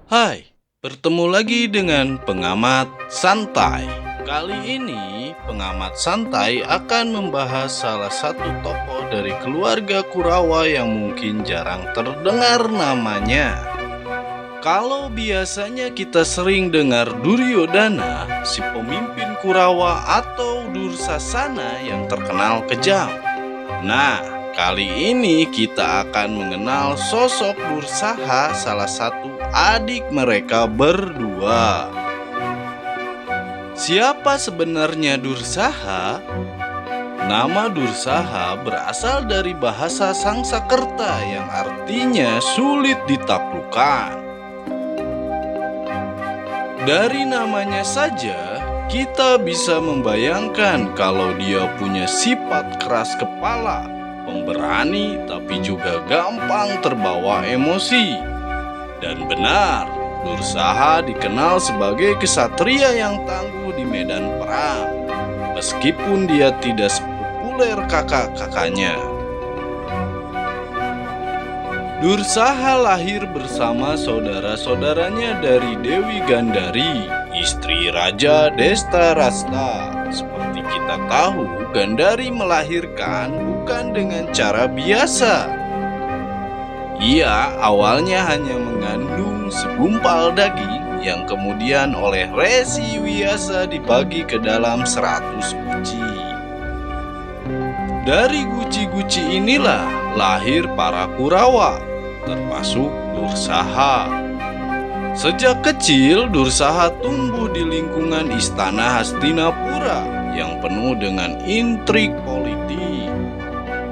Hai, bertemu lagi dengan pengamat santai. Kali ini, pengamat santai akan membahas salah satu tokoh dari keluarga Kurawa yang mungkin jarang terdengar namanya. Kalau biasanya kita sering dengar Duryodhana, si pemimpin Kurawa atau Dursasana yang terkenal kejam. Nah, kali ini kita akan mengenal sosok Dursaha, salah satu adik mereka berdua. Siapa sebenarnya Dursaha? Nama Dursaha berasal dari bahasa Sangsakerta yang artinya sulit ditaklukkan. Dari namanya saja, kita bisa membayangkan kalau dia punya sifat keras kepala, pemberani tapi juga gampang terbawa emosi. Dan benar, Dursaha dikenal sebagai kesatria yang tangguh di medan perang, meskipun dia tidak sepopuler kakak-kakaknya. Dursaha lahir bersama saudara-saudaranya dari Dewi Gandhari, istri Raja Destarasta. Seperti kita tahu, Gandhari melahirkan bukan dengan cara biasa. Ia awalnya hanya mengandung segumpal daging yang kemudian oleh Resi Wyasa dibagi ke dalam 100 guci. Dari guci-guci inilah lahir para Kurawa, termasuk Dursaha. Sejak kecil, Dursaha tumbuh di lingkungan istana Hastinapura yang penuh dengan intrik politik.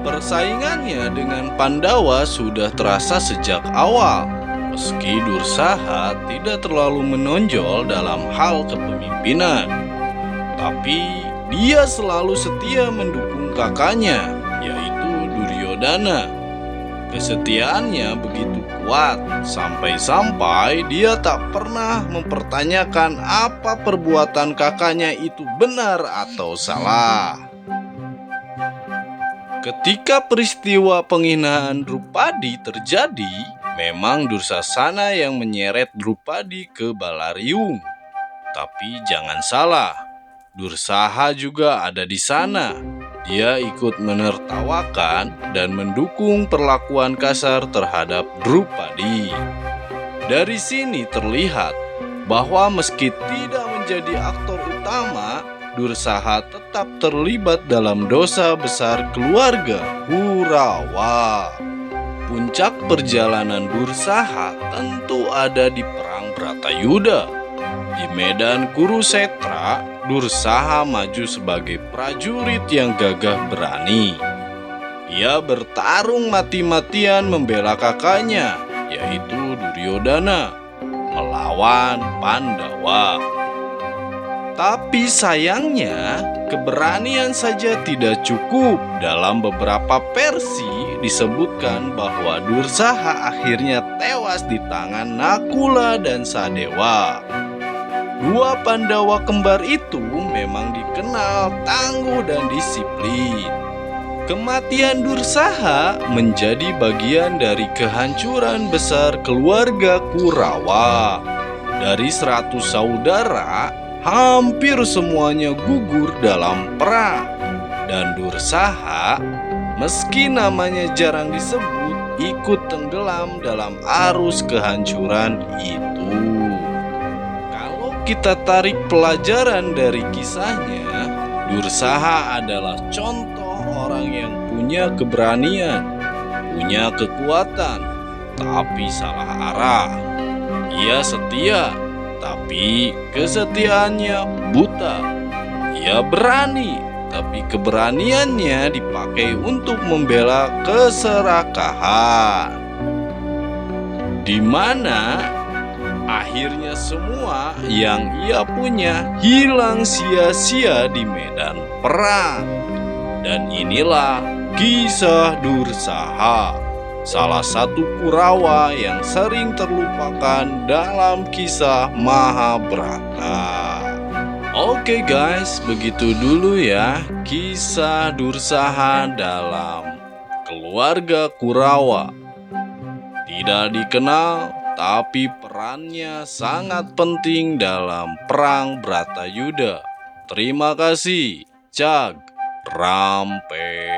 Persaingannya dengan Pandawa sudah terasa sejak awal, meski Dursaha tidak terlalu menonjol dalam hal kepemimpinan. Tapi dia selalu setia mendukung kakaknya, yaitu Duryodhana. Kesetiaannya begitu kuat, sampai-sampai dia tak pernah mempertanyakan apa perbuatan kakaknya itu benar atau salah. Ketika peristiwa penghinaan Drupadi terjadi, memang Dursasana yang menyeret Drupadi ke Balarium. Tapi jangan salah, Dursaha juga ada di sana. Dia ikut menertawakan dan mendukung perlakuan kasar terhadap Drupadi. Dari sini terlihat bahwa meski tidak menjadi aktor utama, Dursaha tetap terlibat dalam dosa besar keluarga Kurawa. Puncak perjalanan Dursaha tentu ada di Perang Bratayuda. Di medan Kurusetra, Dursaha maju sebagai prajurit yang gagah berani. Dia bertarung mati-matian membela kakaknya, yaitu Duryodhana, melawan Pandawa. Tapi sayangnya, keberanian saja tidak cukup. Dalam beberapa versi disebutkan bahwa Dursaha akhirnya tewas di tangan Nakula dan Sadewa. Dua Pandawa kembar itu memang dikenal tangguh dan disiplin. Kematian Dursaha menjadi bagian dari kehancuran besar keluarga Kurawa. Dari 100 saudara, hampir semuanya gugur dalam perang. Dan Dursaha, meski namanya jarang disebut, ikut tenggelam dalam arus kehancuran itu. Kita tarik pelajaran dari kisahnya, Dursaha adalah contoh orang yang punya keberanian, punya kekuatan, tapi salah arah. Ia setia, tapi kesetiaannya buta. Ia berani, tapi keberaniannya dipakai untuk membela keserakahan. Di mana akhirnya semua yang ia punya hilang sia-sia di medan perang. Dan inilah kisah Dursaha, salah satu Kurawa yang sering terlupakan dalam kisah Mahabharata. Oke guys, begitu dulu ya kisah Dursaha dalam keluarga Kurawa. Tidak dikenal, tapi perannya sangat penting dalam Perang Bratayuda. Terima kasih, Cak Rampe.